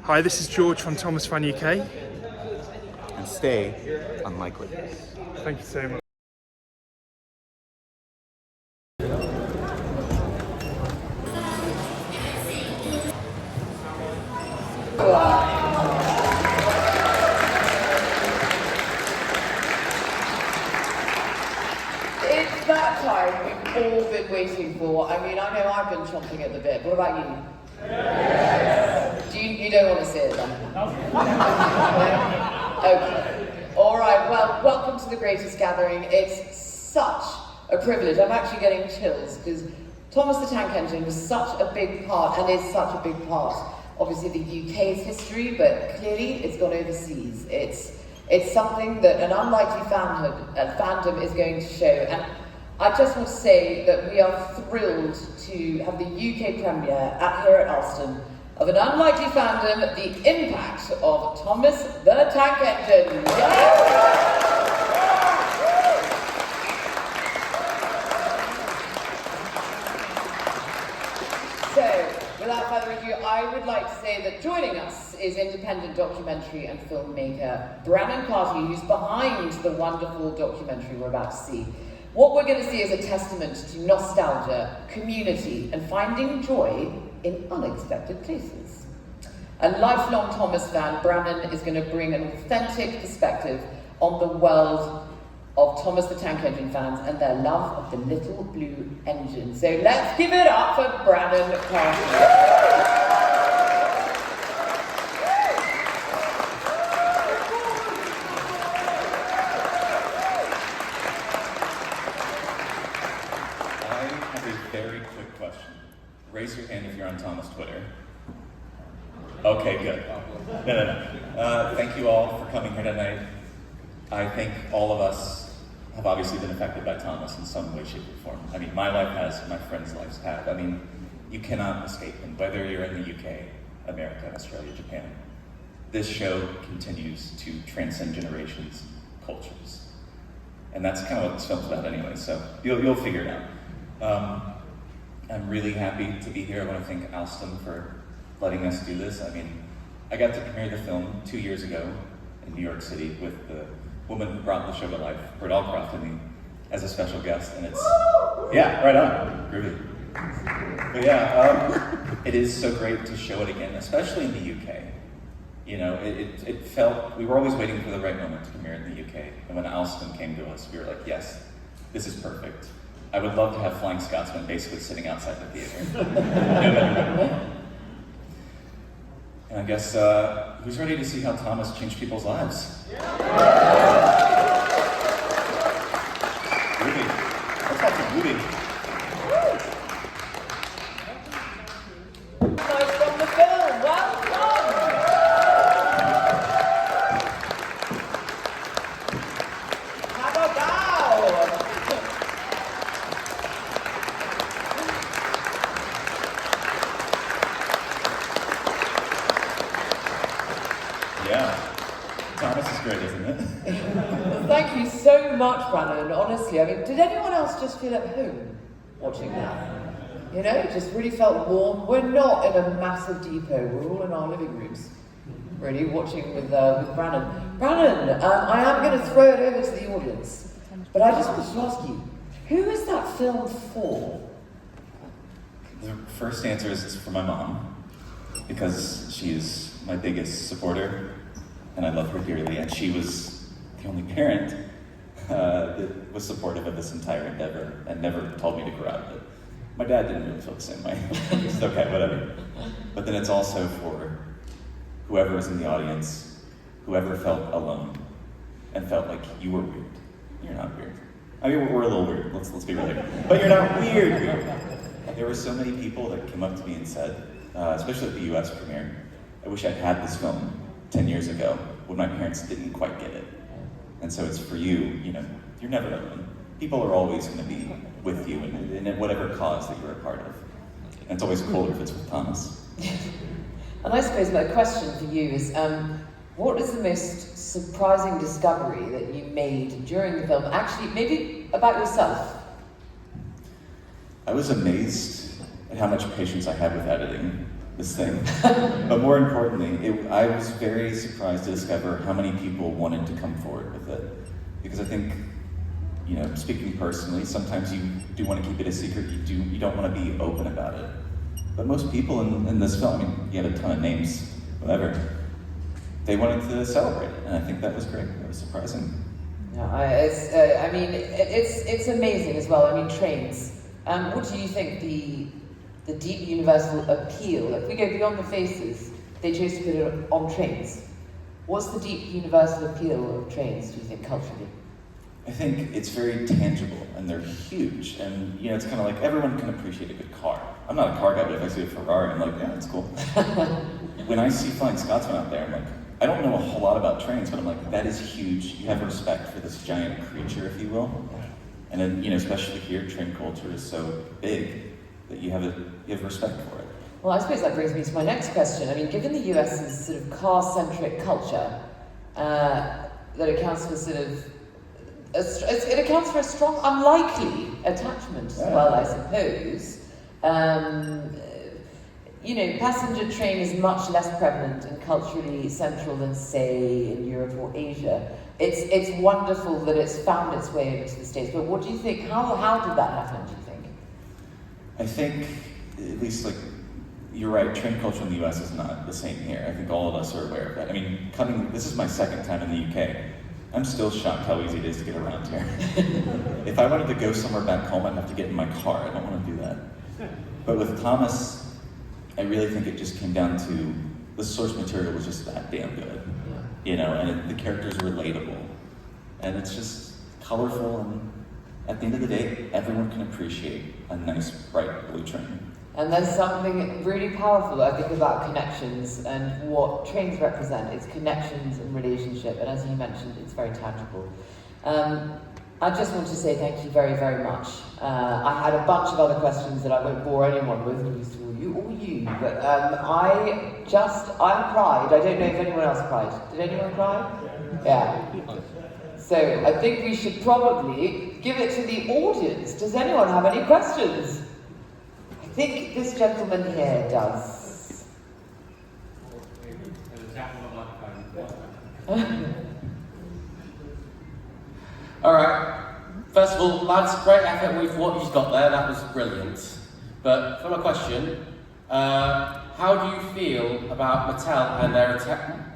Hi, this is George from Thomas Fan UK. And stay unlikely. Thank you so much. It's that time we've all been waiting for. I mean, I know I've been chomping at the bit. What about you? Yes. You don't want to see it then? Okay. All right, well, welcome to the greatest gathering. It's such a privilege. I'm actually getting chills because Thomas the Tank Engine was such a big part and is such a big part, obviously, the UK's history, but clearly it's gone overseas. It's something that an unlikely fandom is going to show. And I just want to say that we are thrilled to have the UK premiere here at Alston of an unlikely fandom, the impact of Thomas the Tank Engine. Yes! Without further ado, I would like to say that joining us is independent documentary and filmmaker Brannon Carty, who's behind the wonderful documentary we're about to see. What we're going to see is a testament to nostalgia, community, and finding joy in unexpected places. A lifelong Thomas fan, Brannon is going to bring an authentic perspective on the world of Thomas the Tank Engine fans and their love of the little blue engine. So let's give it up for Brannon Carty. I have a very quick question. Raise your hand if you're on Thomas Twitter. Okay, good. No. Thank you all for coming here tonight. I think all of us have obviously been affected by Thomas in some way, shape, or form. I mean, my life has, my friends' lives have. I mean, you cannot escape him, whether you're in the UK, America, Australia, Japan. This show continues to transcend generations, cultures. And that's kind of what this film's about anyway, so you'll figure it out. I'm really happy to be here. I want to thank Alston for letting us do this. I mean, I got to premiere the film 2 years ago in New York City with the woman who brought the show to life, Britt Allcroft, and me, as a special guest, and it's, yeah, right on, groovy. But yeah, it is so great to show it again, especially in the UK. You know, it felt, we were always waiting for the right moment to premiere in the UK, and when Alston came to us, we were like, yes, this is perfect. I would love to have Flying Scotsman basically sitting outside the theater. And I guess, who's ready to see how Thomas changed people's lives? Ruby. Let's talk to Ruby. Nice from the film, well done! How about now? Yeah. Thomas is great, isn't it? Thank you so much, Brannon. Honestly, I mean, did anyone else just feel at home watching that? You know, it just really felt warm. We're not in a massive depot. We're all in our living rooms, really, watching with Brannon. Brannon, I am going to throw it over to the audience, but I just wanted to ask you, who is that film for? The first answer is it's for my mom, because she is my biggest supporter, and I love her dearly, and she was the only parent that was supportive of this entire endeavor and never told me to grow out of it. My dad didn't really feel the same way. It's okay, whatever. But then it's also for whoever is in the audience, whoever felt alone and felt like you were weird. You're not weird. I mean, we're a little weird, let's be real here. But you're not weird. There were so many people that came up to me and said, especially at the US premiere, I wish I'd had this film 10 years ago when my parents didn't quite get it. And so it's for you, you know, you're never alone. People are always going to be with you in whatever cause that you're a part of. And it's always cooler if it's with Thomas. And I suppose my question for you is, what is the most surprising discovery that you made during the film? Actually, maybe about yourself. I was amazed at how much patience I had with editing. this thing. But more importantly, I was very surprised to discover how many people wanted to come forward with it. Because I think, you know, speaking personally, sometimes you do want to keep it a secret, you don't want to be open about it. But most people in this film, I mean, you had a ton of names, whatever, they wanted to celebrate it, and I think that was great. That was surprising. Yeah, it's amazing as well. I mean, trains. What do you think the deep universal appeal? If we go beyond the faces, they chose to put it on trains. What's the deep universal appeal of trains, do you think, culturally? I think it's very tangible, and they're huge, and you know, it's kind of like everyone can appreciate a good car. I'm not a car guy, but if I see a Ferrari, I'm like, yeah, that's cool. When I see Flying Scotsman out there, I'm like, I don't know a whole lot about trains, but I'm like, that is huge. You have respect for this giant creature, if you will. And then, you know, especially here, train culture is so big that you have respect for it. Well, I suppose that brings me to my next question. I mean, given the US's sort of car-centric culture, that accounts for sort of it accounts for a strong, unlikely attachment as well, I suppose. You know, passenger train is much less prevalent and culturally central than, say, in Europe or Asia. It's wonderful that it's found its way over to the States, but what do you think, how did that happen, do you think? I think, at least like, you're right, train culture in the US is not the same here. I think all of us are aware of that. I mean, this is my second time in the UK. I'm still shocked how easy it is to get around here. If I wanted to go somewhere back home, I'd have to get in my car. I don't want to do that. But with Thomas, I really think it just came down to the source material was just that damn good. You know, and the characters are relatable. And it's just colorful, and at the end of the day, everyone can appreciate a nice, bright blue train. And there's something really powerful, I think, about connections and what trains represent. It's connections and relationship, and as you mentioned, it's very tangible. I just want to say thank you very, very much. I had a bunch of other questions that I won't bore anyone with, but I cried. I don't know if anyone else cried. Did anyone cry? Yeah. So I think we should probably give it to the audience. Does anyone have any questions? I think this gentleman here does. All right. First of all, lads, great effort with what you've got there. That was brilliant. But for my question, how do you feel about Mattel and their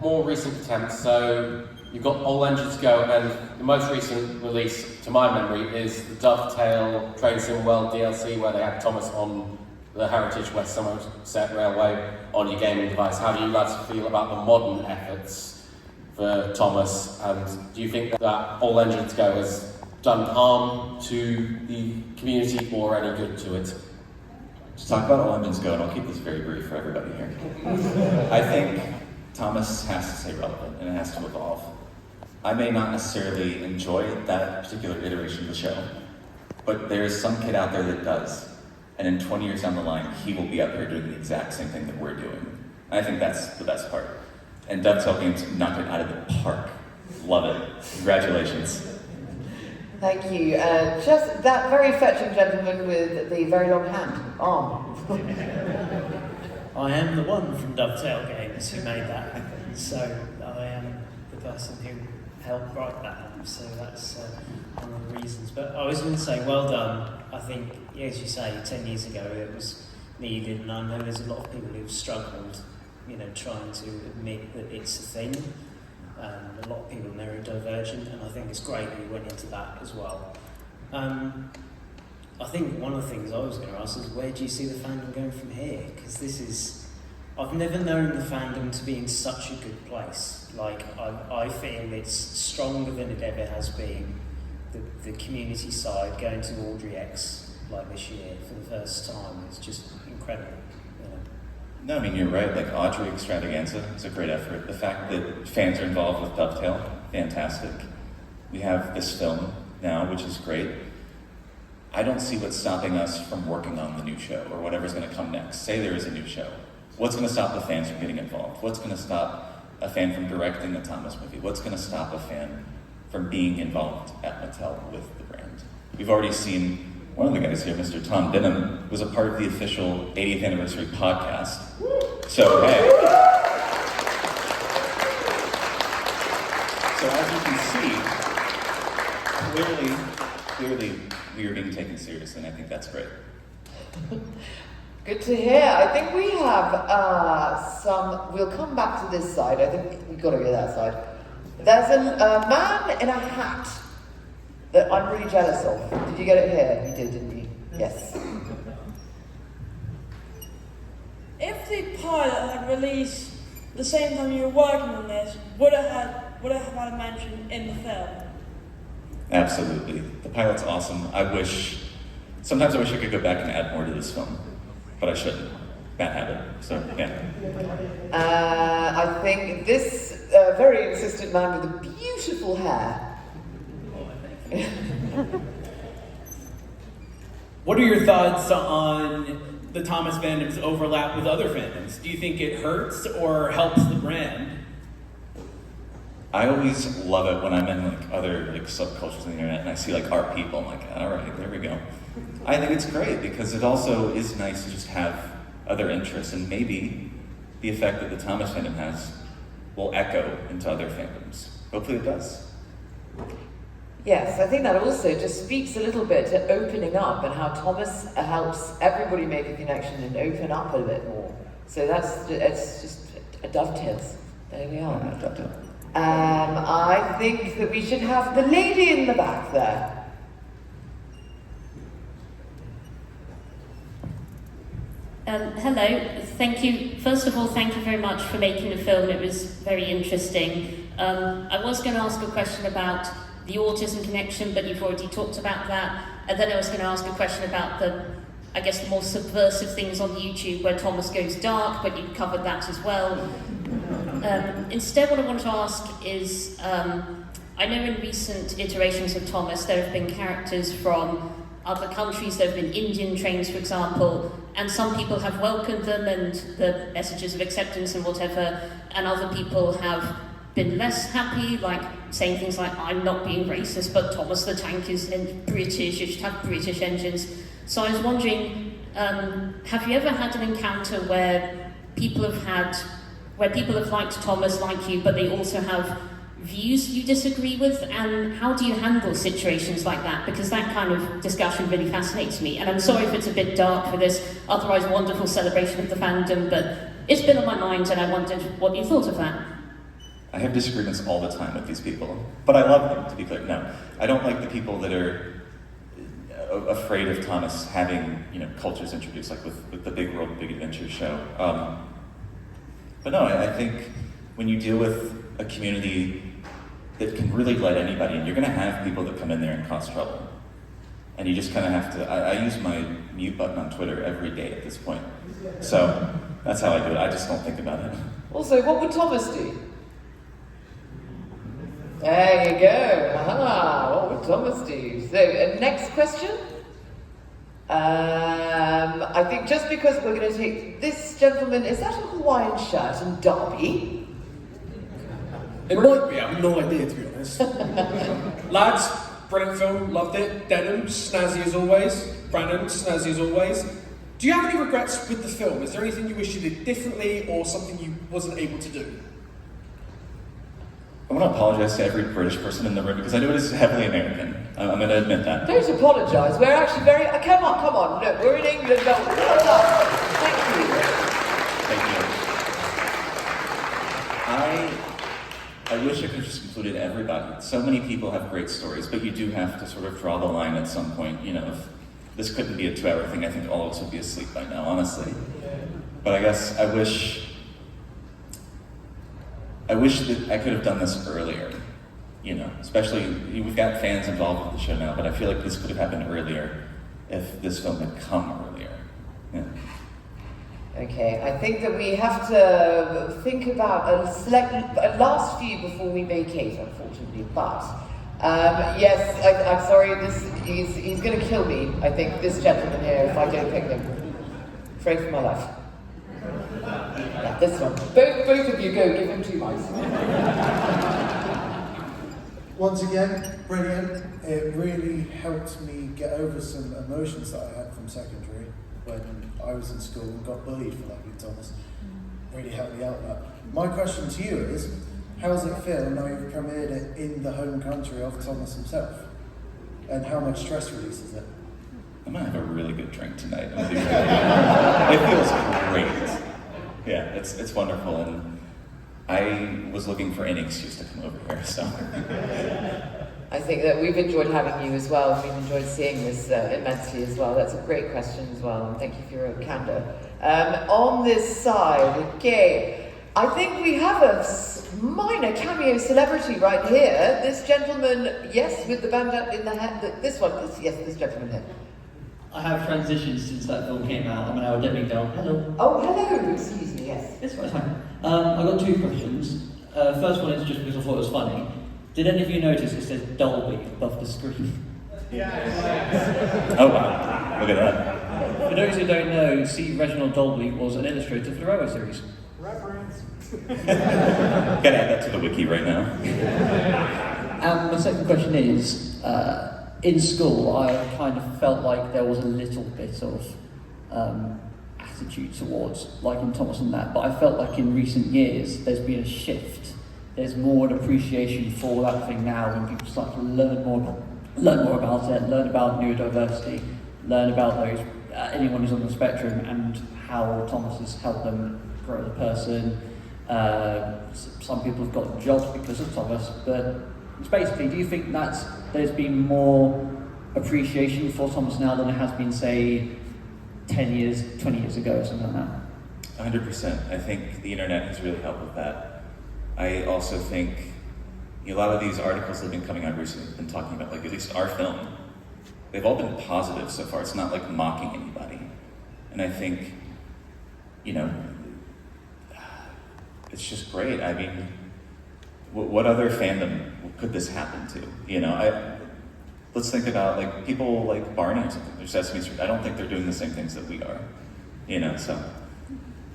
more recent attempts? So you've got All Engines Go, and the most recent release, to my memory, is the Dovetail Train Sim World DLC, where they had Thomas on the Heritage West Somerset Railway on your gaming device. How do you lads feel about the modern efforts for Thomas, and do you think that All Engines Go has done harm to the community or any good to it? To talk about All Engines Go, and I'll keep this very brief for everybody here. I think Thomas has to stay relevant, and it has to evolve. I may not necessarily enjoy that particular iteration of the show, but there is some kid out there that does. And in 20 years down the line, he will be up here doing the exact same thing that we're doing. And I think that's the best part. And Dovetail Games knocked it out of the park. Love it. Congratulations. Thank you. Just that very fetching gentleman with the very long arm. I am the one from Dovetail Games who made that happen, so I am the person who helped write that up, so that's one of the reasons. But I was going to say, well done. I think, as you say, 10 years ago it was needed, and I know there's a lot of people who've struggled, you know, trying to admit that it's a thing. A lot of people neurodivergent, and I think it's great that you went into that as well. I think one of the things I was going to ask is, where do you see the fandom going from here? Because I've never known the fandom to be in such a good place. Like, I feel it's stronger than it ever has been. The community side, going to Audrey X like this year for the first time, is just incredible. You know? No, I mean, you're right. Like, Audrey Extravaganza is a great effort. The fact that fans are involved with Dovetail, fantastic. We have this film now, which is great. I don't see what's stopping us from working on the new show or whatever's going to come next. Say there is a new show. What's going to stop the fans from getting involved? What's going to stop a fan from directing the Thomas movie? What's going to stop a fan from being involved at Mattel with the brand? We've already seen one of the guys here, Mr. Tom Denham, was a part of the official 80th anniversary podcast. So, hey. So as you can see, clearly we are being taken seriously, and I think that's great. Good to hear. I think we have we'll come back to this side. I think we've got to go that side. There's a man in a hat that I'm really jealous of. Did you get it here? You did, didn't you? Yes. If the pilot had released the same time you were working on this, would it have had a mention in the film? Absolutely. The pilot's awesome. Sometimes I wish I could go back and add more to this film, but I shouldn't. Bad habit. So, yeah. I think this very insistent man with the beautiful hair. What are your thoughts on the Thomas fandom's overlap with other fandoms? Do you think it hurts or helps the brand? I always love it when I'm in other subcultures on the internet and I see art people. I'm like, all right, there we go. I think it's great because it also is nice to just have other interests, and maybe the effect that the Thomas fandom has will echo into other fandoms. Hopefully it does. Yes, I think that also just speaks a little bit to opening up and how Thomas helps everybody make a connection and open up a bit more. So it's just a dovetails. There we are. I think that we should have the lady in the back there. Hello, thank you. First of all, thank you very much for making the film. It was very interesting. I was going to ask a question about the autism connection, but you've already talked about that. And then I was going to ask a question about the more subversive things on YouTube where Thomas goes dark, but you covered that as well. Instead, what I want to ask is, I know in recent iterations of Thomas, there have been characters from other countries. There have been Indian trains, for example, and some people have welcomed them and the messages of acceptance and whatever, and other people have been less happy, saying things like, I'm not being racist, but Thomas the Tank is British, you should have British engines. So I was wondering, have you ever had an encounter where people have liked Thomas like you, but they also have views you disagree with, and how do you handle situations like that? Because that kind of discussion really fascinates me, and I'm sorry if it's a bit dark for this otherwise wonderful celebration of the fandom, but it's been on my mind and I wondered what you thought of that. I have disagreements all the time with these people, but I love them, to be clear. No, I don't like the people that are afraid of Thomas having, cultures introduced, with the Big World, Big Adventure show. But no, I think when you deal with a community that can really let anybody in, you're going to have people that come in there and cause trouble. And you just kind of have to, I use my mute button on Twitter every day at this point. So that's how I do it. I just don't think about it. Also, what would Thomas do? There you go. What would Thomas do? So, next question. I think just because we're going to take this gentleman, is that a Hawaiian shirt in Derby? It might be, I have no idea, to be honest. Lads, brilliant film, loved it. Denim, snazzy as always. Brandon, snazzy as always. Do you have any regrets with the film? Is there anything you wish you did differently or something you wasn't able to do? I want to apologize to every British person in the room because I know it is heavily American. I'm going to admit that. Don't apologise. We're actually very... come on. Look, we're in England. No, well done. Thank you. Thank you. I wish I could have just included everybody. So many people have great stories, but you do have to sort of draw the line at some point. If this couldn't be a 2-hour thing, I think all of us would be asleep by now, honestly. But I guess I wish that I could have done this earlier, especially, we've got fans involved with the show now, but I feel like this could have happened earlier if this film had come earlier. Yeah. Okay, I think that we have to think about a last few before we vacate, unfortunately, but yes, I'm sorry, he's going to kill me, I think, this gentleman here, if I don't pick him. Afraid for my life. Yeah, this one. Both of you go, give him 2 mics. Once again, brilliant. It really helped me get over some emotions that I had from secondary when I was in school and got bullied for liking Thomas. really helped me out with that. My question to you is, how does it feel now you've premiered it in the home country of Thomas himself? And how much stress release is it? I'm gonna have a really good drink tonight. It feels great. Yeah, it's wonderful, and I was looking for any excuse to come over here, so. I think that we've enjoyed having you as well, and we've enjoyed seeing this immensely as well. That's a great question as well, and thank you for your candor. On this side, okay, I think we have a minor cameo celebrity right here. This gentleman, yes, with the bandana in the head. This gentleman here. I have transitioned since that film came out. I'm now a Debbie Doll. Hello. Oh, hello. Excuse me. Yes. It's fine. I've got two questions. First one is just because I thought it was funny. Did any of you notice it says Dolby above the screen? Oh wow! Look at that. For those who don't know, C. Reginald Dolby was an illustrator for the Railway series. Reference. Gotta add that to the wiki right now. And my second question is, in school, I kind of felt like there was a little bit of attitude towards liking Thomas and that, but I felt like in recent years there's been a shift. There's more an appreciation for that thing now when people start to learn more about it, learn about neurodiversity, learn about those anyone who's on the spectrum and how Thomas has helped them grow as a person. Some people have got jobs because of Thomas, but it's basically, do you think that there's been more appreciation for Thomas now than there has been, say, 10 years, 20 years ago or something like that? 100%. I think the internet has really helped with that. I also think a lot of these articles that have been coming out recently have been talking about, like, at least our film. They've all been positive so far. It's not like mocking anybody. And I think, it's just great. I mean, what other fandom could this happen to? Let's think about like people like Barney or something. There's Sesame Street. I don't think they're doing the same things that we are. So.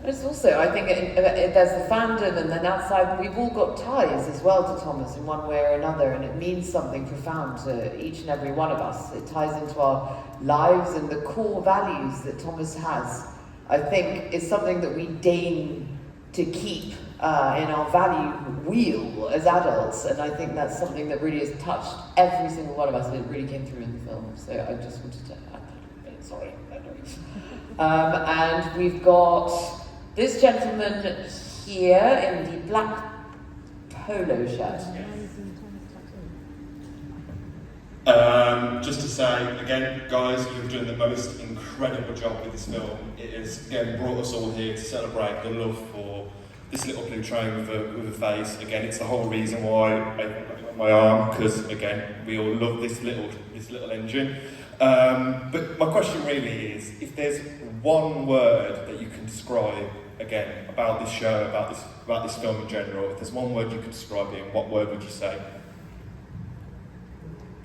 There's also, I think, there's the fandom, and then outside we've all got ties as well to Thomas in one way or another, and it means something profound to each and every one of us. It ties into our lives, and the core values that Thomas has, I think, is something that we deign to keep in our value wheel as adults, and I think that's something that really has touched every single one of us, and it really came through in the film. So I just wanted to add that. Sorry. And we've got this gentleman here in the black polo shirt. Just to say, again, guys, you've done the most incredible job with this film. It has, again, brought us all here to celebrate the love for this little blue train with a face. Again, it's the whole reason why I got my arm, because, again, we all love this little engine. But my question really is, if there's one word that you can describe, again, about this show, about this film in general, if there's one word you could describe it in, what word would you say?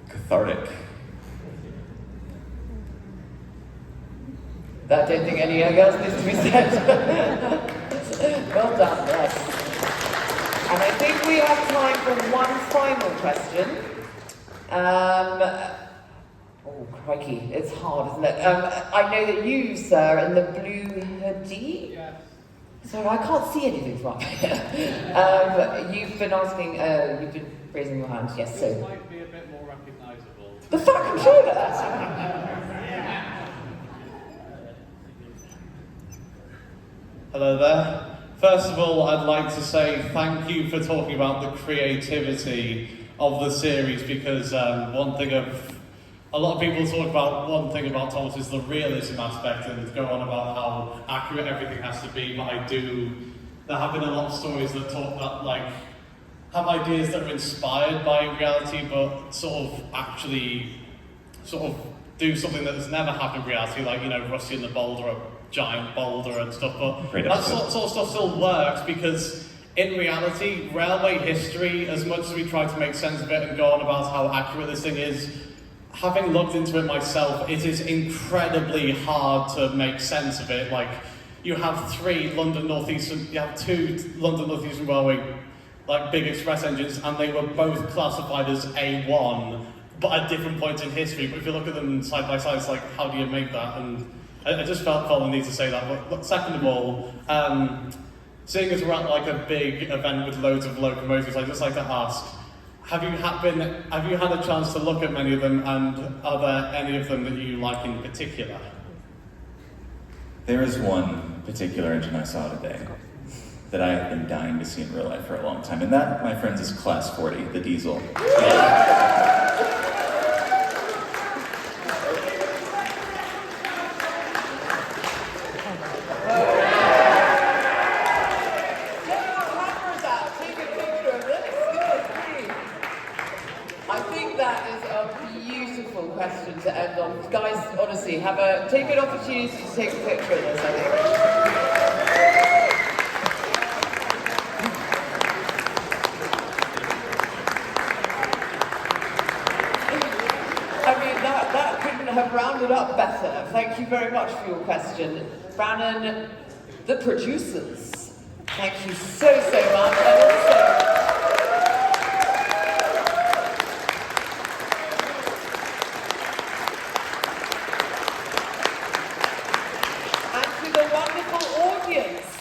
Cathartic. I don't think anything else needs to be said. Well done, yes. And I think we have time for one final question. Oh, crikey, it's hard, isn't it? I know that you, sir, in the blue hoodie? Yes. Sorry, I can't see anything from here. You've been asking, you've been raising your hand, yes, so. This might be a bit more recognisable. The fat controller! Hello there. First of all, I'd like to say thank you for talking about the creativity of the series, because a lot of people talk about one thing about Thomas is the realism aspect and go on about how accurate everything has to be, but there have been a lot of stories that have ideas that are inspired by reality, but sort of do something that has never happened in reality, like, Rusty and the Boulder, a giant boulder and stuff, but that sort of stuff still works, because in reality, railway history, as much as we try to make sense of it and go on about how accurate this thing is, having looked into it myself, it is incredibly hard to make sense of it. Like, you have two London North Eastern Railway, big express engines, and they were both classified as A1, but at different points in history. But if you look at them side by side, it's like, how do you make that? And I just felt the need to say that. But second of all, seeing as we're at like a big event with loads of locomotives, I'd just like to ask, have you had a chance to look at many of them, and are there any of them that you like in particular? There is one particular engine I saw today that I have been dying to see in real life for a long time, and that, my friends, is Class 40, the diesel. I think that is a beautiful question to end on. Guys, honestly, take an opportunity to take a picture of this, I think. I mean, that couldn't have rounded up better. Thank you very much for your question. Brannon, the producers, thank you so much. And also,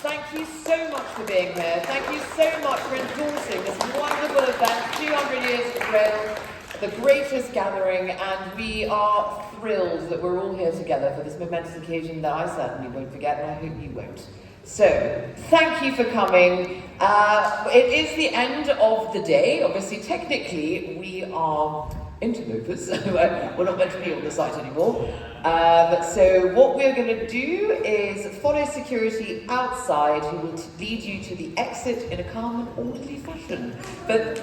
thank you so much for being here. Thank you so much for endorsing this wonderful event, 200 years of rail, the greatest gathering, and we are thrilled that we're all here together for this momentous occasion that I certainly won't forget, and I hope you won't. So, thank you for coming. It is the end of the day. Obviously, technically, we are interlopers. We're not meant to be on the site anymore. So what we're going to do is follow security outside, who will lead you to the exit in a calm and orderly fashion. But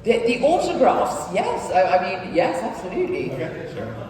the autographs, yes. I mean, yes, absolutely. Okay, sure.